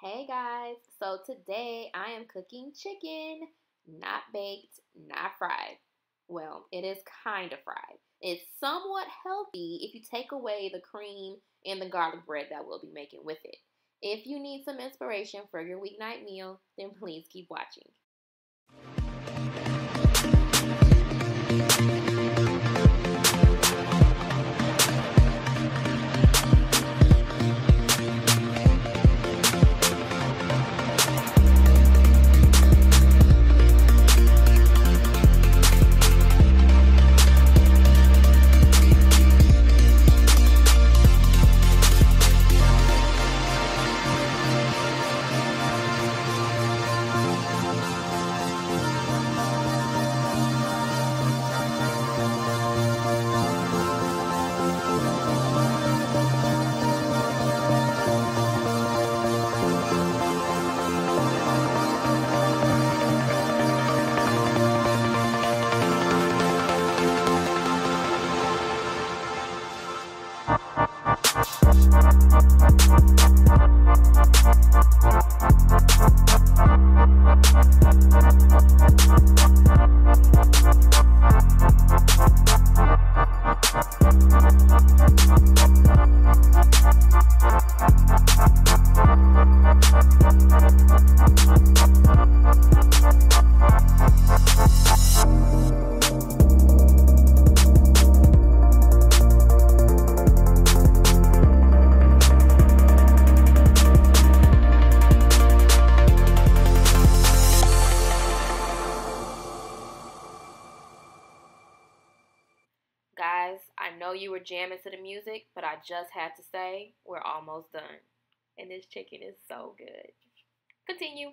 Hey guys, so today I am cooking chicken, not baked, not fried. Well, it is kind of fried. It's somewhat healthy if you take away the cream and the garlic bread that we'll be making with it. If you need some inspiration for your weeknight meal, then please keep watching. Guys, I know you were jamming to the music, but I just had to say, we're almost done. And this chicken is so good. Continue.